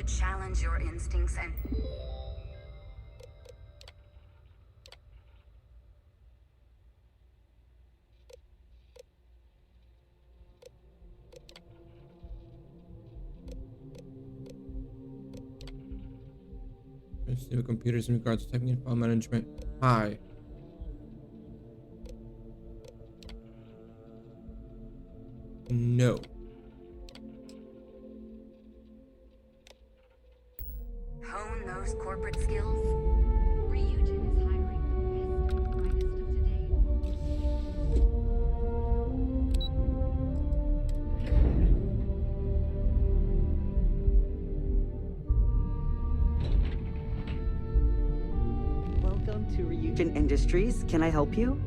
to challenge your instincts and... Sensitive computers in regards to typing and file management. Hi. No. Hone those corporate skills. Ryujin is hiring the best and brightest of today. Welcome to Ryujin Industries. Can I help you?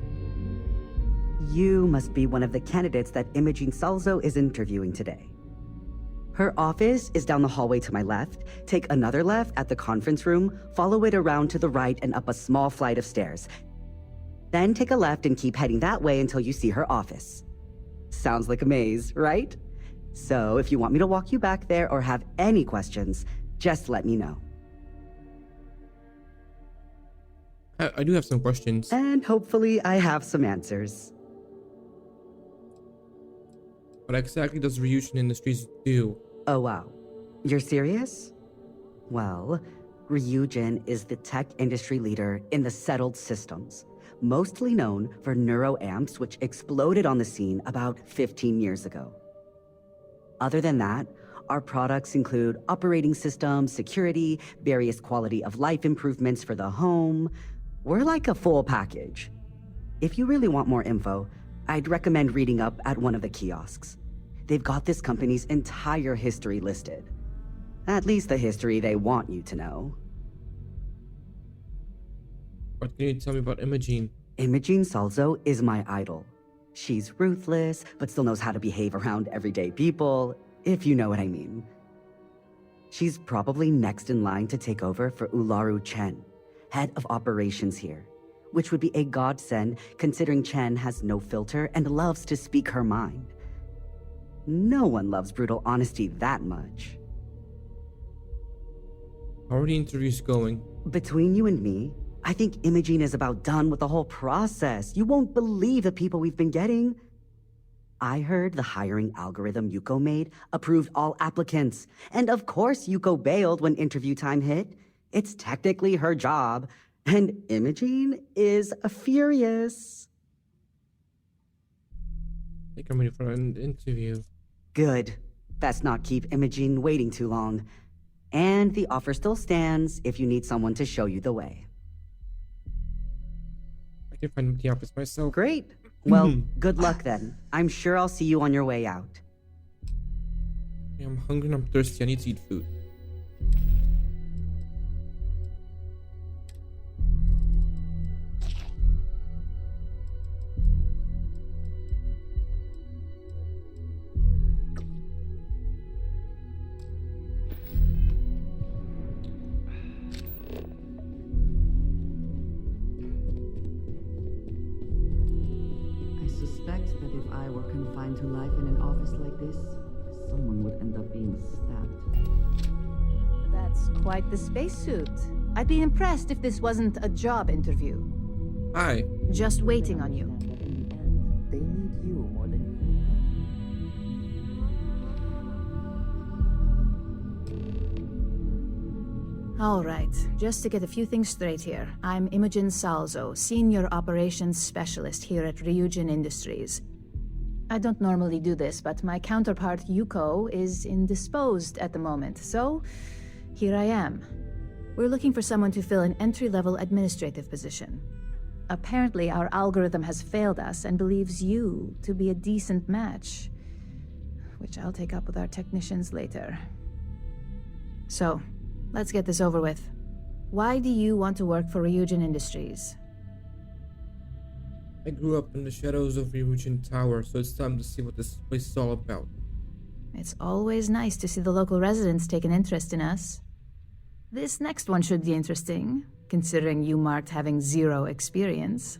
You must be one of the candidates that Imogene Salzo is interviewing today. Her office is down the hallway to my left. Take another left at the conference room, follow it around to the right and up a small flight of stairs. Then take a left and keep heading that way until you see her office. Sounds like a maze, right? So if you want me to walk you back there or have any questions, just let me know. I do have some questions. And hopefully I have some answers. What exactly does Ryujin Industries do? Oh wow. You're serious? Well, Ryujin is the tech industry leader in the settled systems, mostly known for neuroamps, which exploded on the scene about 15 years ago. Other than that, our products include operating systems, security, various quality of life improvements for the home. We're like a full package. If you really want more info, I'd recommend reading up at one of the kiosks. They've got this company's entire history listed. At least the history they want you to know. What can you tell me about Imogene? Imogene Salzo is my idol. She's ruthless, but still knows how to behave around everyday people, if you know what I mean. She's probably next in line to take over for Ularu Chen, head of operations here, which would be a godsend considering Chen has no filter and loves to speak her mind. No one loves brutal honesty that much. How are the interviews going? Between you and me, I think Imogene is about done with the whole process. You won't believe the people we've been getting. I heard the hiring algorithm Yuko made approved all applicants. And of course Yuko bailed when interview time hit. It's technically her job. And Imogene is furious. I think I'm ready for an interview. Good. Best not keep Imogene waiting too long. And the offer still stands if you need someone to show you the way. I can find the office myself. Great. Well, good luck then. I'm sure I'll see you on your way out. I'm hungry and I'm thirsty. I need to eat food. I suspect that if I were confined to life in an office like this, someone would end up being stabbed. That's quite the spacesuit. I'd be impressed if this wasn't a job interview. Hi. Just waiting on you. But in the end, they need you more than you need them. All right, just to get a few things straight here. I'm Imogen Salzo, Senior Operations Specialist here at Ryujin Industries. I don't normally do this, but my counterpart Yuko is indisposed at the moment, so here I am. We're looking for someone to fill an entry-level administrative position. Apparently, our algorithm has failed us and believes you to be a decent match, which I'll take up with our technicians later. So, let's get this over with. Why do you want to work for Ryujin Industries? I grew up in the shadows of Ryujin Tower, so it's time to see what this place is all about. It's always nice to see the local residents take an interest in us. This next one should be interesting, considering you marked having 0 experience.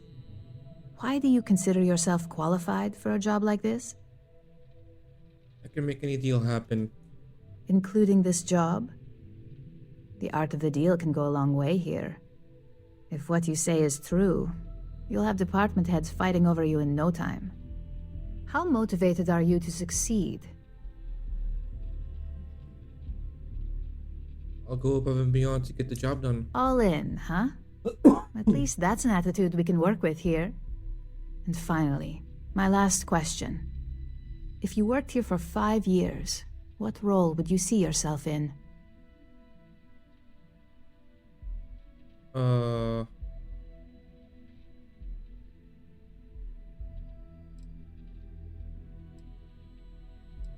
Why do you consider yourself qualified for a job like this? I can make any deal happen. Including this job? The art of the deal can go a long way here. If what you say is true, you'll have department heads fighting over you in no time. How motivated are you to succeed? I'll go above and beyond to get the job done. All in, huh? At least that's an attitude we can work with here. And finally, my last question. If you worked here for 5 years, what role would you see yourself in?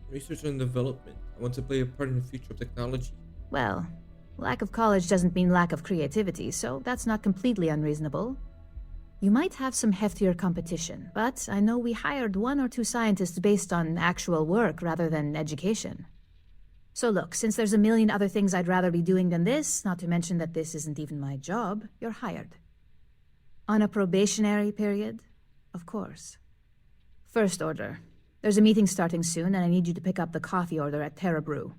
Research and development. I want to play a part in the future of technology. Well, lack of college doesn't mean lack of creativity, so that's not completely unreasonable. You might have some heftier competition, but I know we hired 1 or 2 scientists based on actual work rather than education. So look, since there's a million other things I'd rather be doing than this, not to mention that this isn't even my job, you're hired. On a probationary period, of course. First order. There's a meeting starting soon, and I need you to pick up the coffee order at Terra Brew.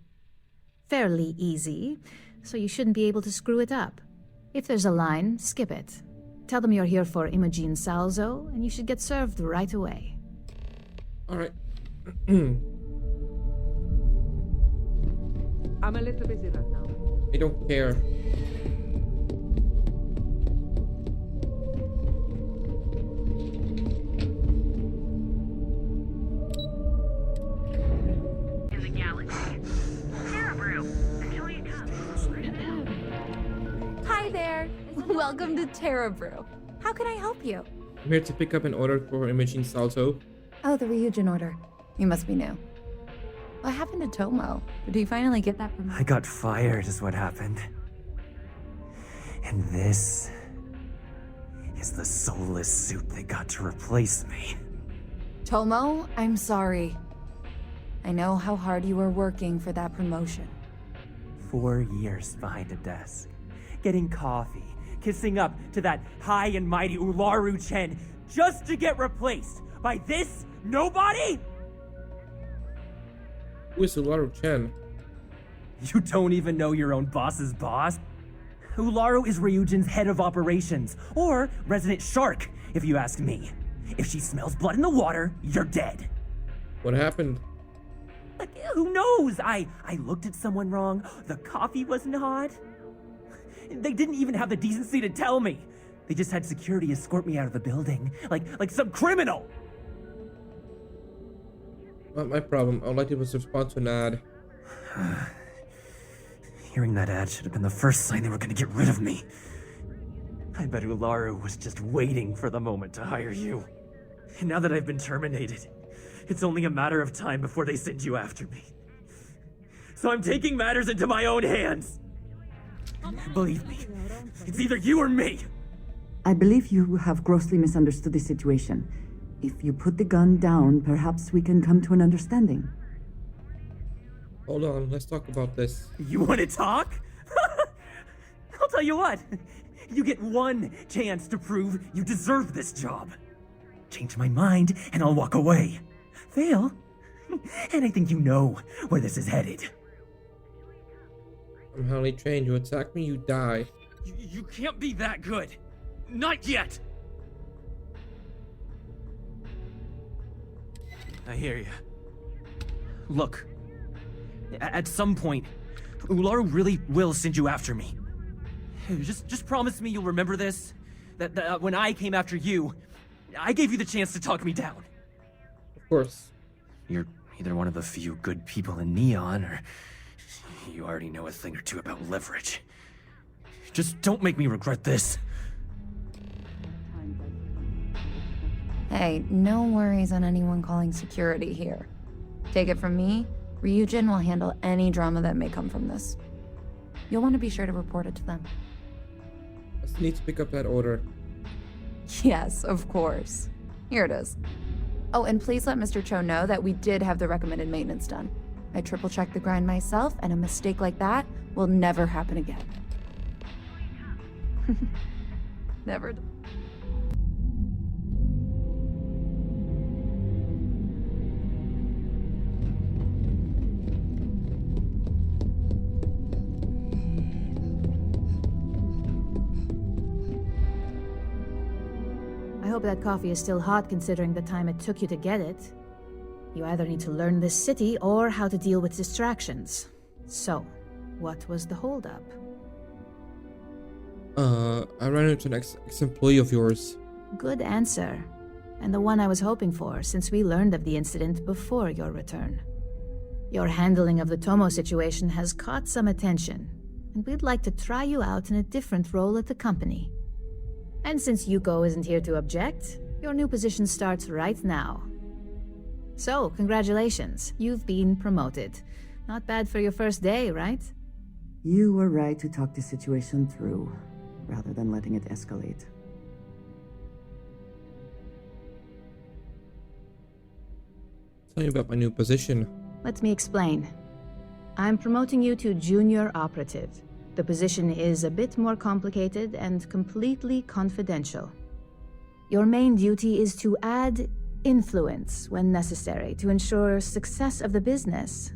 Fairly easy, so you shouldn't be able to screw it up. If there's a line, skip it. Tell them you're here for Imogen Salzo, and you should get served right away. Alright. I'm a little busy right now. I don't care. In the galaxy. Terra Brew. Enjoy your cup. Hi there. Welcome to Terra Brew. How can I help you? I'm here to pick up an order for Imogene Salto. Oh, the Ryujin order. You must be new. What happened to Tomo? Did he finally get that promotion? I got fired is what happened. And this is the soulless suit they got to replace me. Tomo, I'm sorry. I know how hard you were working for that promotion. 4 years behind a desk, getting coffee, kissing up to that high and mighty Ularu Chen, just to get replaced by this nobody? Who is Ularu Chen? You don't even know your own boss's boss? Ularu is Ryujin's head of operations, or resident shark, if you ask me. If she smells blood in the water, you're dead. What happened? Like, who knows? I looked at someone wrong. The coffee wasn't hot. They didn't even have the decency to tell me. They just had security escort me out of the building, like some criminal. Not my problem. All I did was respond to an ad. Hearing that ad should have been the first sign they were gonna get rid of me. I bet Ularu was just waiting for the moment to hire you. And now that I've been terminated, it's only a matter of time before they send you after me. So I'm taking matters into my own hands. Believe me, it's either you or me. I believe you have grossly misunderstood the situation. If you put the gun down, perhaps we can come to an understanding. Hold on, let's talk about this. You want to talk? I'll tell you what. You get one chance to prove you deserve this job. Change my mind, and I'll walk away. Fail, and I think you know where this is headed. I'm highly trained. You attack me, you die. You can't be that good. Not yet. I hear you. Look, at some point, Ularu really will send you after me. Just promise me you'll remember this. That when I came after you, I gave you the chance to talk me down. Of course. You're either one of the few good people in Neon, or you already know a thing or two about leverage. Just don't make me regret this. Hey, no worries on anyone calling security here. Take it from me, Ryujin will handle any drama that may come from this. You'll want to be sure to report it to them. I still need to pick up that order. Yes, of course. Here it is. Oh, and please let Mr. Cho know that we did have the recommended maintenance done. I triple-checked the grind myself, and a mistake like that will never happen again. Never. hope that coffee is still hot considering the time it took you to get it. You either need to learn this city or how to deal with distractions. So, what was the holdup? I ran into an ex-employee of yours. Good answer. And the one I was hoping for, since we learned of the incident before your return. Your handling of the Tomo situation has caught some attention, and we'd like to try you out in a different role at the company. And since Yuko isn't here to object, your new position starts right now. So, congratulations, you've been promoted. Not bad for your first day, right? You were right to talk the situation through, rather than letting it escalate. Tell me about my new position. Let me explain. I'm promoting you to junior operative. The position is a bit more complicated and completely confidential. Your main duty is to add influence when necessary to ensure success of the business.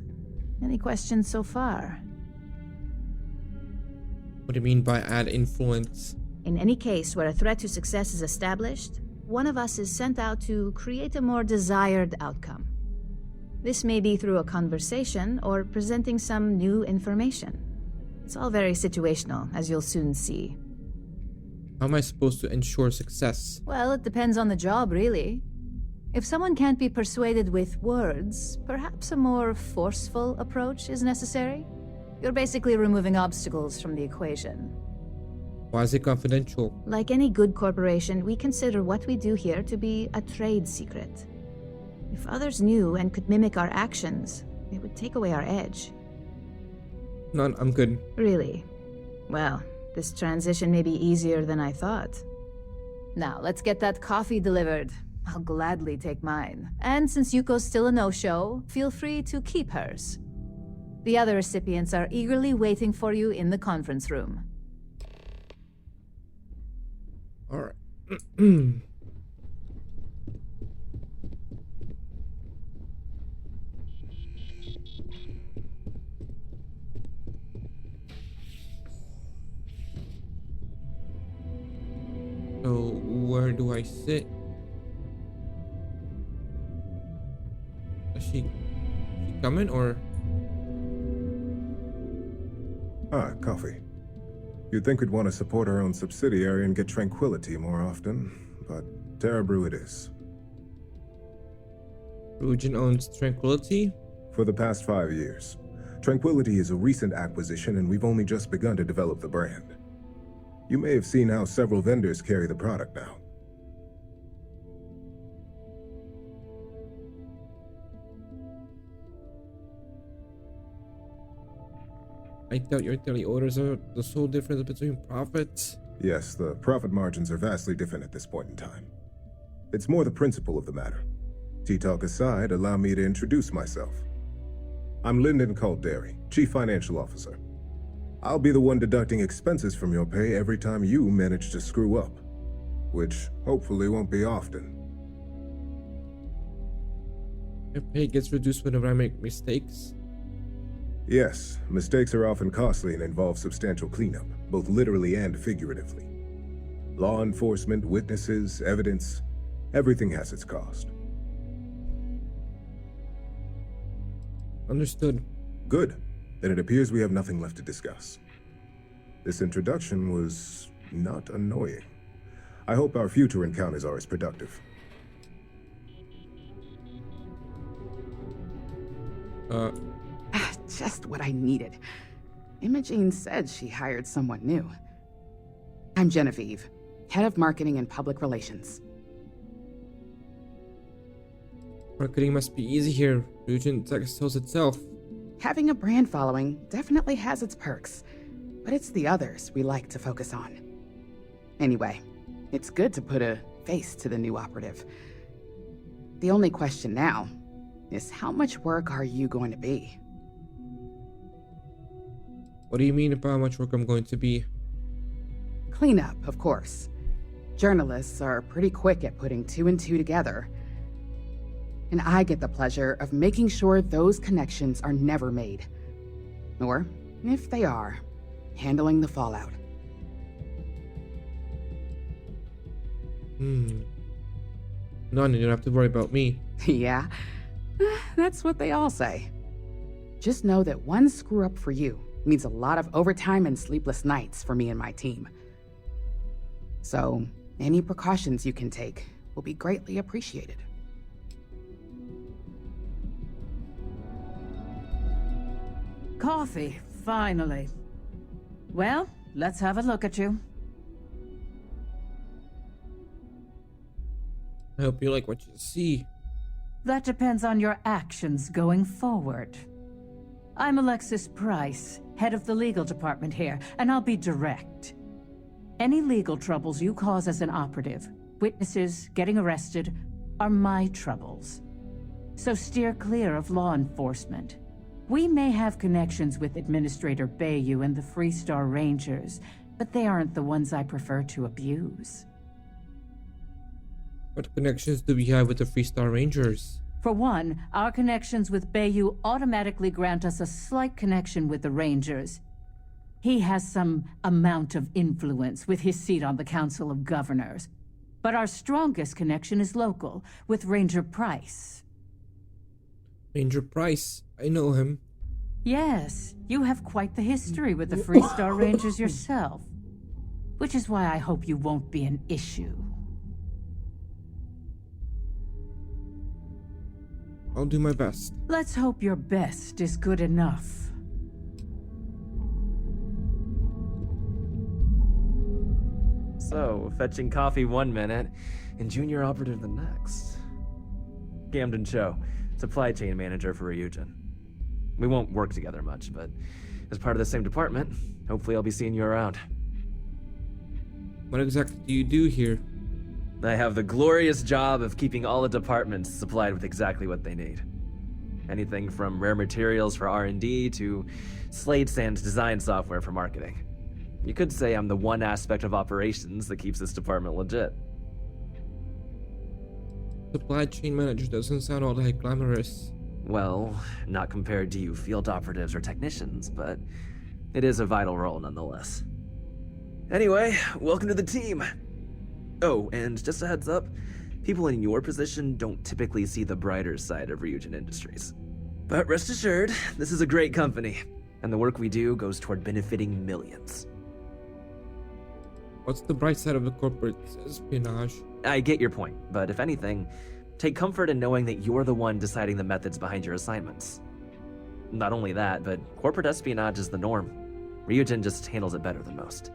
Any questions so far? What do you mean by add influence? In any case where a threat to success is established, one of us is sent out to create a more desired outcome. This may be through a conversation or presenting some new information. It's all very situational, as you'll soon see. How am I supposed to ensure success? Well, it depends on the job, really. If someone can't be persuaded with words, perhaps a more forceful approach is necessary. You're basically removing obstacles from the equation. Why is it confidential? Like any good corporation, we consider what we do here to be a trade secret. If others knew and could mimic our actions, it would take away our edge. None, I'm good. Really? Well, this transition may be easier than I thought. Now, let's get that coffee delivered. I'll gladly take mine. And since Yuko's still a no-show, feel free to keep hers. The other recipients are eagerly waiting for you in the conference room. Alright. So, where do I sit? Is she coming or? Ah, coffee. You'd think we'd want to support our own subsidiary and get tranquility more often, but Terra Brew it is. Ryujin owns Tranquility? For the past 5 years. Tranquility is a recent acquisition and we've only just begun to develop the brand. You may have seen how several vendors carry the product now. I thought your daily orders are the sole difference between profits. Yes, the profit margins are vastly different at this point in time. It's more the principle of the matter. Tea talk aside, allow me to introduce myself. I'm Lyndon Calderi, Chief Financial Officer. I'll be the one deducting expenses from your pay every time you manage to screw up. Which hopefully won't be often. Your pay gets reduced whenever I make mistakes. Yes, mistakes are often costly and involve substantial cleanup, both literally and figuratively. Law enforcement, witnesses, evidence, everything has its cost. Understood. Good. Then it appears we have nothing left to discuss. This introduction was not annoying. I hope our future encounters are as productive. Just what I needed. Imogene said she hired someone new. I'm Genevieve, Head of Marketing and Public Relations. Marketing must be easy here. Ryujin Tech sells itself. Having a brand following definitely has its perks, but it's the others we like to focus on. Anyway, it's good to put a face to the new operative. The only question now is how much work are you going to be? What do you mean about how much work I'm going to be? Cleanup, of course. Journalists are pretty quick at putting 2 and 2 together. And I get the pleasure of making sure those connections are never made. Or, if they are, handling the fallout. None, you don't have to worry about me. Yeah, that's what they all say. Just know that one screw up for you means a lot of overtime and sleepless nights for me and my team. So, any precautions you can take will be greatly appreciated. Coffee, finally. Well, let's have a look at you. I hope you like what you see. That depends on your actions going forward. I'm Alexis Price, head of the legal department here, and I'll be direct. Any legal troubles you cause as an operative, witnesses, getting arrested, are my troubles. So steer clear of law enforcement. We may have connections with Administrator Bayou and the Freestar Rangers, but they aren't the ones I prefer to abuse. What connections do we have with the Freestar Rangers? For one, our connections with Bayou automatically grant us a slight connection with the Rangers. He has some amount of influence with his seat on the Council of Governors. But our strongest connection is local, with Ranger Price. Ranger Price, I know him. Yes, you have quite the history with the Freestar Rangers yourself. Which is why I hope you won't be an issue. I'll do my best. Let's hope your best is good enough. So, fetching coffee 1 minute and junior operative the next. Camden Cho, supply chain manager for Ryujin. We won't work together much, but as part of the same department, hopefully I'll be seeing you around. What exactly do you do here? I have the glorious job of keeping all the departments supplied with exactly what they need. Anything from rare materials for R&D to slates and design software for marketing. You could say I'm the one aspect of operations that keeps this department legit. Supply chain manager doesn't sound all that glamorous. Well, not compared to you field operatives or technicians, but it is a vital role nonetheless. Anyway, welcome to the team. Oh, and just a heads up, people in your position don't typically see the brighter side of Ryujin Industries. But rest assured, this is a great company, and the work we do goes toward benefiting millions. What's the bright side of the corporate espionage? I get your point, but if anything, take comfort in knowing that you're the one deciding the methods behind your assignments. Not only that, but corporate espionage is the norm. Ryujin just handles it better than most.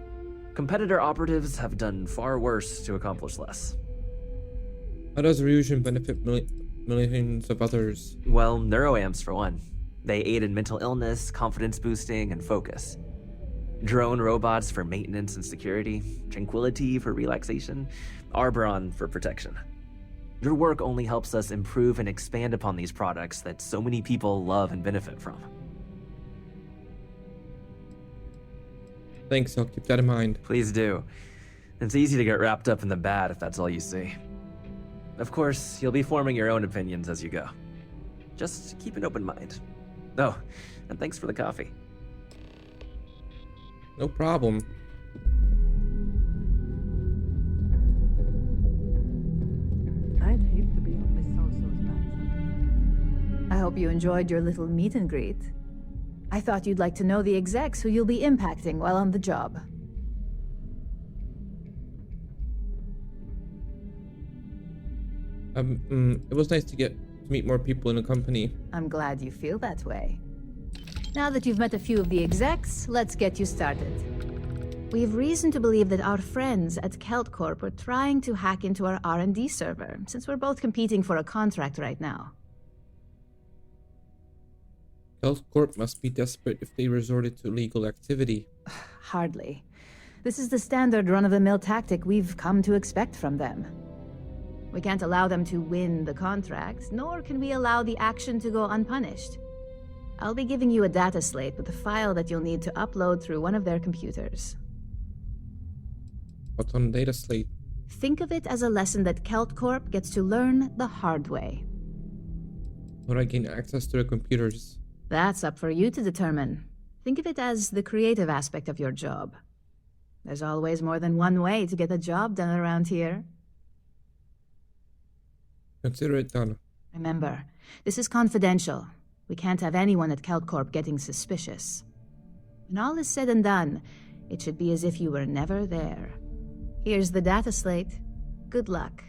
Competitor operatives have done far worse to accomplish less. How does Ryujin benefit millions of others? Well, neuroamps for one. They aid in mental illness, confidence boosting, and focus. Drone robots for maintenance and security, tranquility for relaxation, Arbron for protection. Your work only helps us improve and expand upon these products that so many people love and benefit from. Thanks, I'll keep that in mind. Please do. It's easy to get wrapped up in the bad if that's all you see. Of course, you'll be forming your own opinions as you go. Just keep an open mind. Oh, and thanks for the coffee. No problem. I'd hate to be on Miss So-So's bad side. I hope you enjoyed your little meet and greet. I thought you'd like to know the execs who you'll be impacting while on the job. It was nice to get to meet more people in the company. I'm glad you feel that way. Now that you've met a few of the execs, let's get you started. We have reason to believe that our friends at Kelt Corp are trying to hack into our R&D server, since we're both competing for a contract right now. Kelt Corp must be desperate if they resorted to illegal activity. Hardly. This is the standard run-of-the-mill tactic we've come to expect from them. We can't allow them to win the contract, nor can we allow the action to go unpunished. I'll be giving you a data slate with a file that you'll need to upload through one of their computers. What's on the data slate? Think of it as a lesson that Kelt Corp gets to learn the hard way. How do I gain access to the computers? That's up for you to determine. Think of it as the creative aspect of your job. There's always more than one way to get a job done around here. Consider it done. Remember, this is confidential. We can't have anyone at CalCorp getting suspicious. When all is said and done, it should be as if you were never there. Here's the data slate. Good luck.